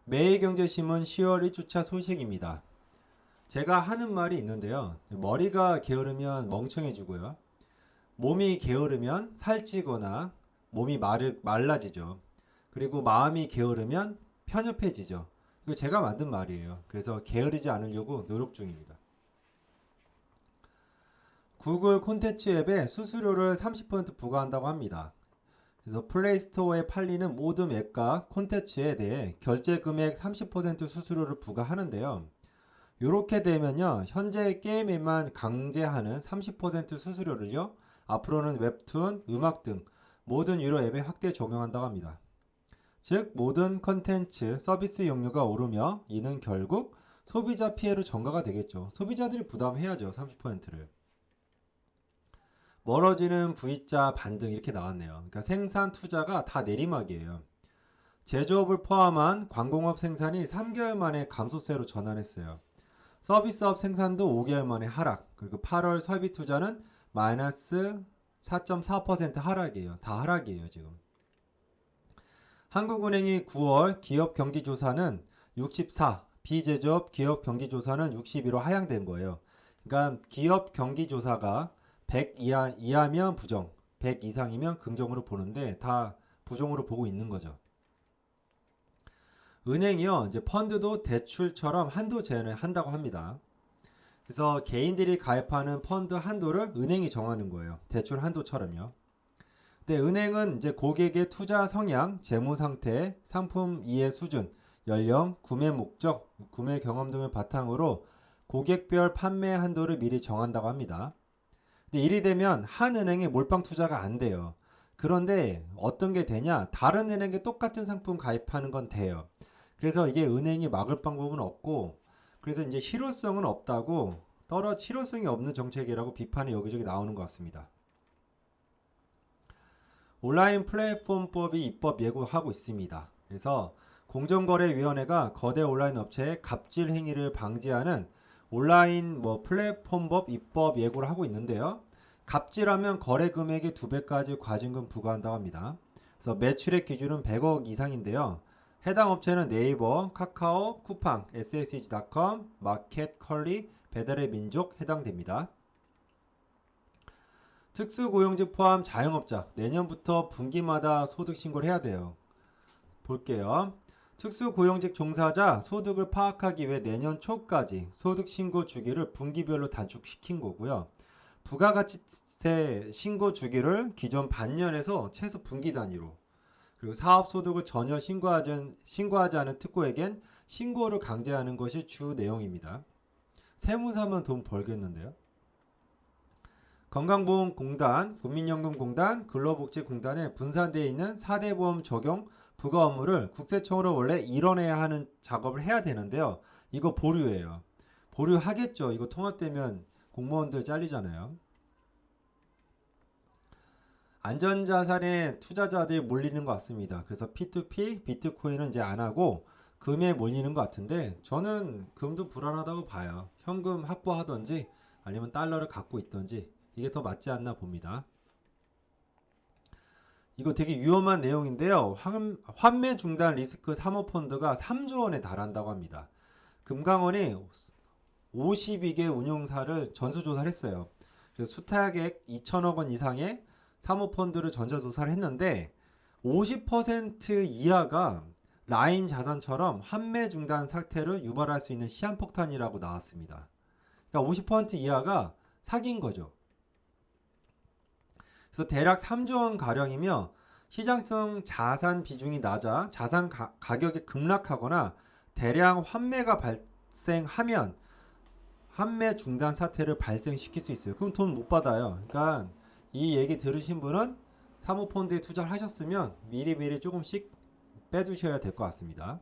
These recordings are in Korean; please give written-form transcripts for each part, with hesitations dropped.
매일경제신문 10월 1주차 소식입니다. 제가 하는 말이 있는데요. 머리가 게으르면 멍청해지고요. 몸이 게으르면 살찌거나 몸이 말라지죠. 그리고 마음이 게으르면 편협해지죠. 이거 제가 만든 말이에요. 그래서 게으르지 않으려고 노력 중입니다. 구글 콘텐츠 앱에 수수료를 30% 부과한다고 합니다. 그래서 플레이스토어에 팔리는 모든 앱과 콘텐츠에 대해 결제 금액 30% 수수료를 부과하는데요. 이렇게 되면요, 현재 게임 앱만 강제하는 30% 수수료를요, 앞으로는 웹툰, 음악 등 모든 유료 앱에 확대 적용한다고 합니다. 즉 모든 콘텐츠 서비스 용료가 오르며 이는 결국 소비자 피해로 전가가 되겠죠. 소비자들이 부담해야죠, 30%를. 멀어지는 V자 반등 이렇게 나왔네요. 그러니까 생산 투자가 다 내리막이에요. 제조업을 포함한 광공업 생산이 3개월 만에 감소세로 전환했어요. 서비스업 생산도 5개월 만에 하락. 그리고 8월 설비 투자는 마이너스 4.4% 하락이에요. 다 하락이에요, 지금. 한국은행이 9월 기업 경기조사는 64, 비제조업 기업 경기조사는 62로 하향된 거예요. 그러니까 기업 경기조사가 100 이하면 부정, 100 이상이면 긍정으로 보는데 다 부정으로 보고 있는 거죠. 은행이요, 이제 펀드도 대출처럼 한도 제한을 한다고 합니다. 그래서 개인들이 가입하는 펀드 한도를 은행이 정하는 거예요. 대출 한도처럼요. 근데 은행은 이제 고객의 투자 성향, 재무 상태, 상품 이해 수준, 연령, 구매 목적, 구매 경험 등을 바탕으로 고객별 판매 한도를 미리 정한다고 합니다. 근데 이리 되면 한 은행에 몰빵 투자가 안 돼요. 그런데 어떤 게 되냐? 다른 은행에 똑같은 상품 가입하는 건 돼요. 그래서 이게 은행이 막을 방법은 없고, 그래서 이제 실효성은 없다고 실효성이 없는 정책이라고 비판이 여기저기 나오는 것 같습니다. 온라인 플랫폼법이 입법 예고하고 있습니다. 그래서 공정거래위원회가 거대 온라인 업체의 갑질 행위를 방지하는 온라인 플랫폼법 입법 예고를 하고 있는데요. 갑질하면 거래 금액의 2배까지 과징금 부과한다고 합니다. 그래서 매출액 기준은 100억 이상인데요. 해당 업체는 네이버, 카카오, 쿠팡, SSG.com, 마켓, 컬리, 배달의 민족 해당됩니다. 특수고용직 포함 자영업자 내년부터 분기마다 소득 신고를 해야 돼요. 볼게요. 특수고용직 종사자 소득을 파악하기 위해 내년 초까지 소득 신고 주기를 분기별로 단축시킨 거고요. 부가가치세 신고 주기를 기존 반년에서 최소 분기 단위로, 그리고 사업소득을 전혀 신고하지 않은 특고에겐 신고를 강제하는 것이 주 내용입니다. 세무사면 돈 벌겠는데요. 건강보험공단, 국민연금공단, 근로복지공단에 분산되어 있는 4대 보험 적용 부가 업무를 국세청으로 원래 이뤄내야 하는 작업을 해야 되는데요. 이거 보류예요. 보류하겠죠. 이거 통합되면 공무원들 잘리잖아요. 안전자산에 투자자들이 몰리는 것 같습니다. 그래서 P2P, 비트코인은 이제 안 하고 금에 몰리는 것 같은데 저는 금도 불안하다고 봐요. 현금 확보하던지 아니면 달러를 갖고 있던지 이게 더 맞지 않나 봅니다. 이거 되게 위험한 내용인데요. 환매 중단 리스크 사모펀드가 3조 원에 달한다고 합니다. 금강원이 52개 운용사를 전수조사를 했어요. 그래서 수탁액 2천억 원 이상의 사모펀드를 전수조사를 했는데 50% 이하가 라임 자산처럼 환매 중단 사태를 유발할 수 있는 시한폭탄이라고 나왔습니다. 그러니까 50% 이하가 사기인 거죠. 그래서 대략 3조 원 가량이며 시장성 자산 비중이 낮아 자산 가격이 급락하거나 대량 환매가 발생하면 환매 중단 사태를 발생시킬 수 있어요. 그럼 돈 못 받아요. 그러니까 이 얘기 들으신 분은 사모펀드에 투자를 하셨으면 미리미리 조금씩 빼두셔야 될 것 같습니다.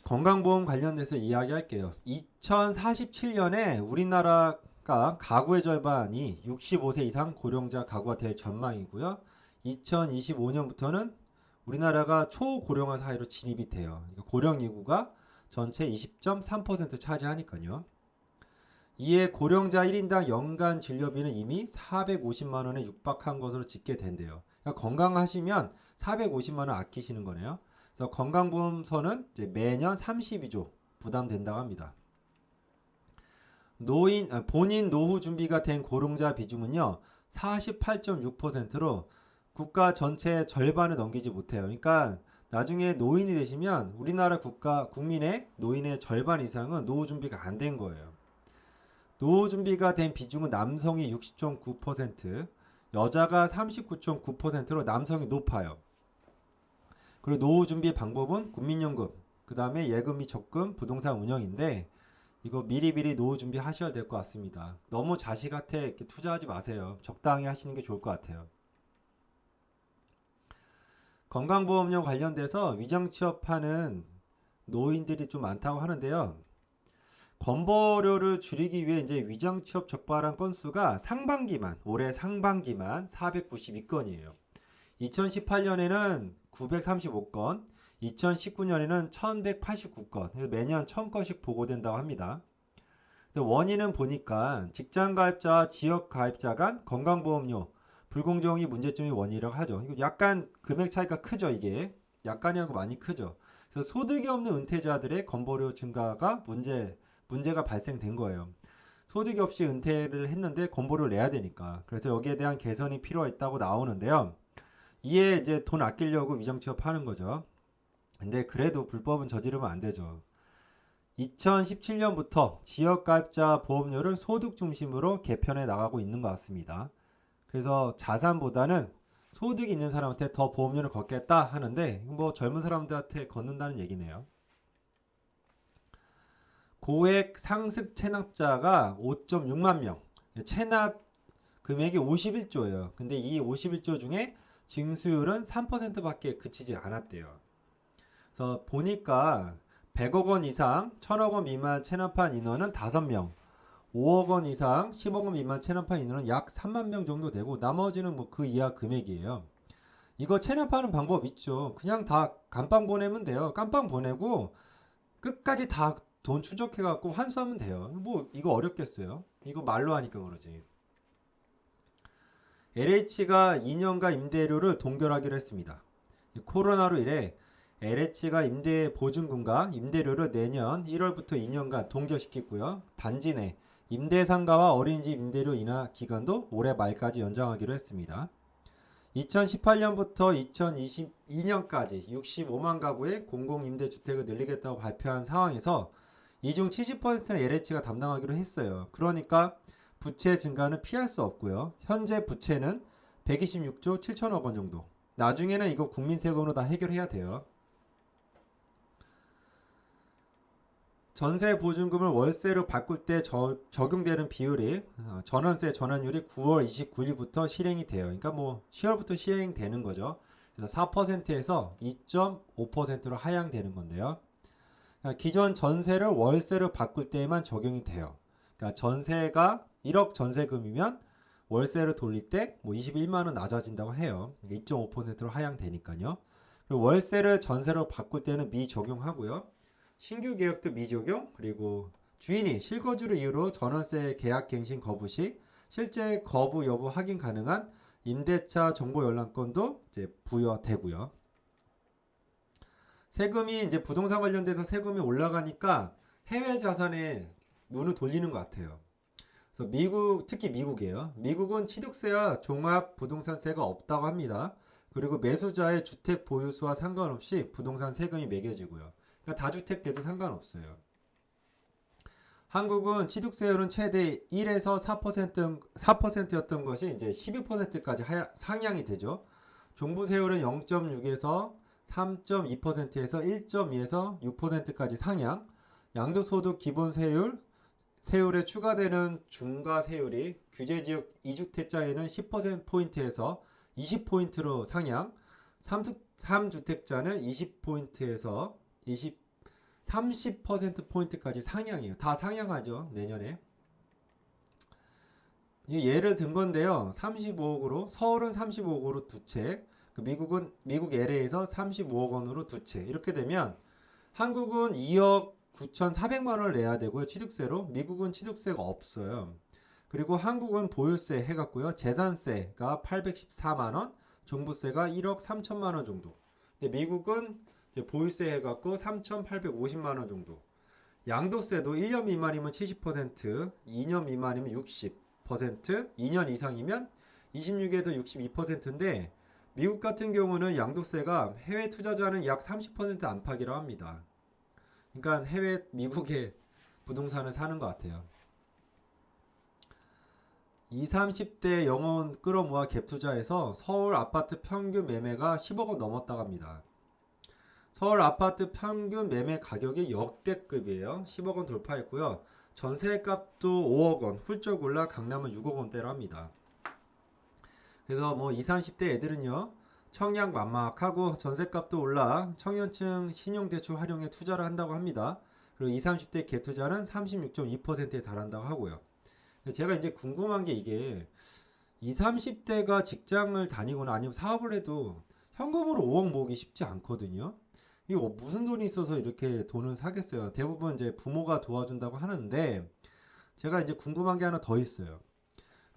건강보험 관련돼서 이야기할게요. 2047년에 우리나라가 가구의 절반이 65세 이상 고령자 가구가 될 전망이고요. 2025년부터는 우리나라가 초고령화 사회로 진입이 돼요. 고령 인구가 전체 20.3% 차지하니까요. 이에 고령자 1인당 연간 진료비는 이미 450만 원에 육박한 것으로 집계된대요. 그러니까 건강하시면 450만 원 아끼시는 거네요. 그래서 건강보험서는 이제 매년 32조 부담된다고 합니다. 본인 노후 준비가 된 고령자 비중은요 48.6%로 국가 전체 절반을 넘기지 못해요. 그러니까 나중에 노인이 되시면 우리나라 국민의 노인의 절반 이상은 노후 준비가 안 된 거예요. 노후 준비가 된 비중은 남성이 60.9%, 여자가 39.9%로 남성이 높아요. 그리고 노후 준비 방법은 국민연금, 그 다음에 예금 및 적금, 부동산 운영인데 이거 미리미리 노후 준비하셔야 될 것 같습니다. 너무 자식한테 이렇게 투자하지 마세요. 적당히 하시는 게 좋을 것 같아요. 건강보험료 관련돼서 위장 취업하는 노인들이 좀 많다고 하는데요. 건보료를 줄이기 위해 이제 위장 취업 적발한 건수가 올해 상반기만 492건이에요. 2018년에는 935건, 2019년에는 1189건, 매년 1000건씩 보고된다고 합니다. 원인은 보니까 직장 가입자와 지역 가입자 간 건강보험료 불공정이 문제점이 원인이라고 하죠. 이거 약간 금액 차이가 크죠, 이게. 약간이 아니고 많이 크죠. 그래서 소득이 없는 은퇴자들의 건보료 증가가 문제가 발생된 거예요. 소득이 없이 은퇴를 했는데 건보료를 내야 되니까. 그래서 여기에 대한 개선이 필요했다고 나오는데요. 이에 이제 돈 아끼려고 위장 취업하는 거죠. 근데 그래도 불법은 저지르면 안 되죠. 2017년부터 지역가입자 보험료를 소득 중심으로 개편해 나가고 있는 것 같습니다. 그래서 자산보다는 소득이 있는 사람한테 더 보험료를 걷겠다 하는데 뭐 젊은 사람들한테 걷는다는 얘기네요. 고액 상습 체납자가 5.6만 명, 체납 금액이 51조예요. 근데 이 51조 중에 징수율은 3%밖에 그치지 않았대요. 그래서 보니까 100억 원 이상, 1000억 원 미만 체납한 인원은 5명, 5억 원 이상, 10억 원 미만 체납한 인원은 약 3만 명 정도 되고 나머지는 뭐 그 이하 금액이에요. 이거 체납하는 방법 있죠. 그냥 다 감빵 보내면 돼요. 깜빵 보내고 끝까지 다 돈 추적해갖고 환수하면 돼요. 뭐 이거 어렵겠어요. 이거 말로 하니까 그러지. LH가 2년간 임대료를 동결하기로 했습니다. 코로나로 인해 LH가 임대 보증금과 임대료를 내년 1월부터 2년간 동결시키고요. 단지 내 임대상가와 어린이집 임대료 인하 기간도 올해 말까지 연장하기로 했습니다. 2018년부터 2022년까지 65만 가구의 공공임대주택을 늘리겠다고 발표한 상황에서 이 중 70%는 LH가 담당하기로 했어요. 그러니까 부채 증가는 피할 수 없고요. 현재 부채는 126조 7천억 원 정도. 나중에는 이거 국민 세금으로 다 해결해야 돼요. 전세 보증금을 월세로 바꿀 때 적용되는 비율이 전월세 전환율이 9월 29일부터 실행이 돼요. 그러니까 뭐 10월부터 시행되는 거죠. 그래서 4%에서 2.5%로 하향되는 건데요. 그러니까 기존 전세를 월세로 바꿀 때에만 적용이 돼요. 그러니까 전세가 1억 전세금이면 월세를 돌릴 때 뭐 21만 원 낮아진다고 해요. 2.5%로 하향되니까요. 그리고 월세를 전세로 바꿀 때는 미적용하고요. 신규 계약도 미적용, 그리고 주인이 실거주를 이유로 전월세 계약 갱신 거부 시 실제 거부 여부 확인 가능한 임대차 정보 열람권도 이제 부여되고요. 세금이 이제 부동산 관련돼서 세금이 올라가니까 해외 자산에 눈을 돌리는 것 같아요. 그래서 특히 미국이에요. 미국은 취득세와 종합 부동산세가 없다고 합니다. 그리고 매수자의 주택 보유수와 상관없이 부동산 세금이 매겨지고요. 그러니까 다주택 돼도 상관없어요. 한국은 취득세율은 최대 1에서 4%였던 것이 이제 12%까지 상향이 되죠. 종부세율은 0.6에서 3.2%에서 1.2에서 6%까지 상향. 양도소득 기본세율에 추가되는 중과세율이 규제지역 2주택자에는 10%포인트에서 20포인트로 상향. 3주택자는 20포인트에서 30%포인트까지 상향이에요. 다 상향하죠, 내년에. 예를 든 건데요. 35억으로, 서울은 35억으로 두 채, 미국 LA에서 35억 원으로 두 채. 이렇게 되면 한국은 2억 9,400만 원을 내야 되고요. 취득세로. 미국은 취득세가 없어요. 그리고 한국은 보유세 해갖고요. 재산세가 814만 원, 종부세가 1억 3천만 원 정도. 근데 미국은 이제 보유세 해갖고 3,850만 원 정도. 양도세도 1년 미만이면 70%, 2년 미만이면 60%, 2년 이상이면 26에서 62%인데 미국 같은 경우는 양도세가 해외 투자자는 약 30% 안팎이라고 합니다. 그러니까 미국의 부동산을 사는 것 같아요. 20, 30대 영혼 끌어모아 갭 투자에서 서울 아파트 평균 매매가 10억 원 넘었다고 합니다. 서울 아파트 평균 매매 가격이 역대급이에요. 10억 원 돌파했고요. 전세값도 5억 원 훌쩍 올라 강남은 6억 원대로 합니다. 그래서 뭐 20, 30대 애들은요. 청약 만막하고 전세값도 올라 청년층 신용대출 활용에 투자를 한다고 합니다. 그리고 20, 30대 갭투자는 36.2%에 달한다고 하고요. 제가 이제 궁금한 게 이게 20, 30대가 직장을 다니거나 아니면 사업을 해도 현금으로 5억 모으기 쉽지 않거든요. 이거 무슨 돈이 있어서 이렇게 돈을 사겠어요. 대부분 이제 부모가 도와준다고 하는데 제가 이제 궁금한 게 하나 더 있어요.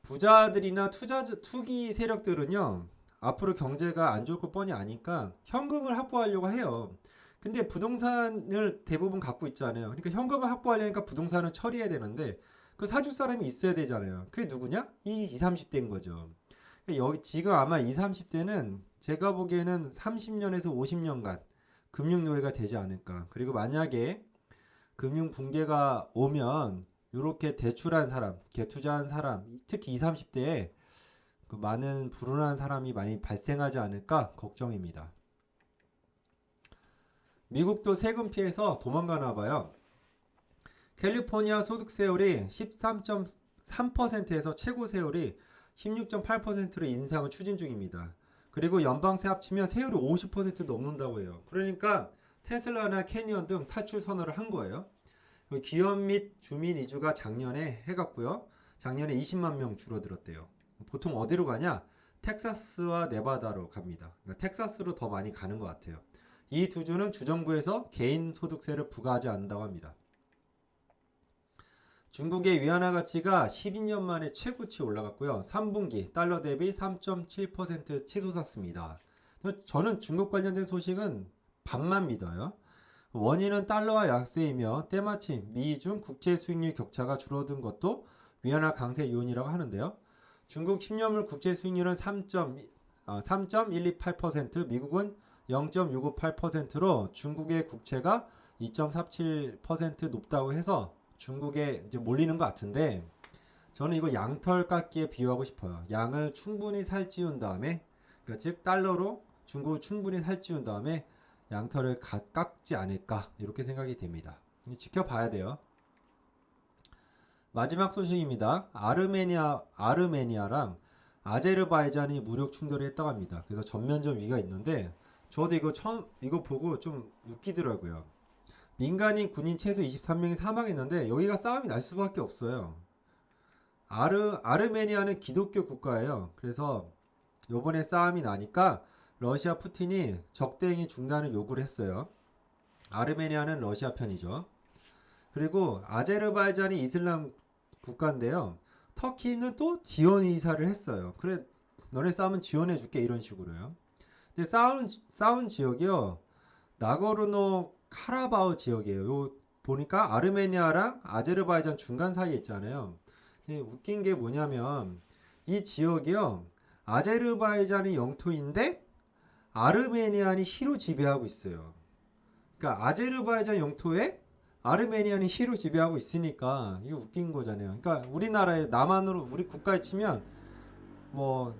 부자들이나 투기 세력들은요. 앞으로 경제가 안 좋을 거 뻔히 아니까 현금을 확보하려고 해요. 근데 부동산을 대부분 갖고 있잖아요. 그러니까 현금을 확보하려니까 부동산을 처리해야 되는데 그 사줄 사람이 있어야 되잖아요. 그게 누구냐? 이 20, 30대인 거죠. 여기 지금 아마 20, 30대는 제가 보기에는 30년에서 50년간 금융노예가 되지 않을까. 그리고 만약에 금융 붕괴가 오면 이렇게 대출한 사람, 개투자한 사람, 특히 20, 30대에 그 많은 불운한 사람이 많이 발생하지 않을까 걱정입니다. 미국도 세금 피해서 도망가나 봐요. 캘리포니아 소득 세율이 13.3%에서 최고 세율이 16.8%로 인상을 추진 중입니다. 그리고 연방세 합치면 세율이 50% 넘는다고 해요. 그러니까 테슬라나 캐니언 등 탈출 선언을 한 거예요. 기업 및 주민 이주가 작년에 해갔고요. 작년에 20만 명 줄어들었대요. 보통 어디로 가냐? 텍사스와 네바다로 갑니다. 그러니까 텍사스로 더 많이 가는 것 같아요. 이 두 주는 주정부에서 개인 소득세를 부과하지 않는다고 합니다. 중국의 위안화 가치가 12년 만에 최고치 올라갔고요. 3분기 달러 대비 3.7% 치솟았습니다. 저는 중국 관련된 소식은 반만 믿어요. 원인은 달러와 약세이며 때마침 미중 국채 수익률 격차가 줄어든 것도 위안화 강세 요인이라고 하는데요. 중국 10년물 국채 수익률은 3.128%, 미국은 0.658%로 중국의 국채가 2.47% 높다고 해서 중국에 이제 몰리는 것 같은데 저는 이거 양털 깎기에 비유하고 싶어요. 양을 충분히 살찌운 다음에 그러니까 즉 달러로 중국을 충분히 살찌운 다음에 양털을 깎지 않을까 이렇게 생각이 됩니다. 지켜봐야 돼요. 마지막 소식입니다. 아르메니아랑 아제르바이잔이 무력 충돌을 했다고 합니다. 그래서 전면전 위기가 있는데 저도 이거 보고 좀 웃기더라고요. 민간인 군인 최소 23명이 사망했는데 여기가 싸움이 날 수밖에 없어요. 아르메니아는 기독교 국가예요. 그래서 요번에 싸움이 나니까 러시아 푸틴이 적대행위 중단을 요구를 했어요. 아르메니아는 러시아 편이죠. 그리고 아제르바이잔이 이슬람 국가인데요. 터키는 또 지원 의사를 했어요. 그래, 너네 싸우면 지원해줄게 이런 식으로요. 근데 싸운 지역이요. 나고르노 카라바흐 지역이에요. 요 보니까 아르메니아랑 아제르바이잔 중간 사이에 있잖아요. 웃긴 게 뭐냐면 이 지역이요. 아제르바이잔이 영토인데 아르메니안이 희로 지배하고 있어요. 그러니까 아제르바이잔 영토에 아르메니안이 희로 지배하고 있으니까 이거 웃긴 거잖아요. 그러니까 우리나라의 남한으로 우리 국가에 치면 뭐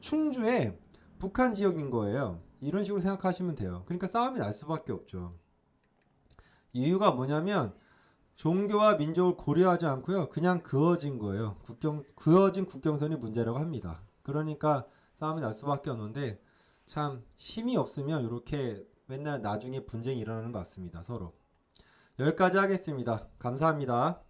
충주에 북한 지역인 거예요. 이런 식으로 생각하시면 돼요. 그러니까 싸움이 날 수밖에 없죠. 이유가 뭐냐면 종교와 민족을 고려하지 않고요. 그냥 그어진 거예요. 그어진 국경선이 문제라고 합니다. 그러니까 싸움이 날 수밖에 없는데 참 힘이 없으면 이렇게 맨날 나중에 분쟁이 일어나는 것 같습니다. 서로. 여기까지 하겠습니다. 감사합니다.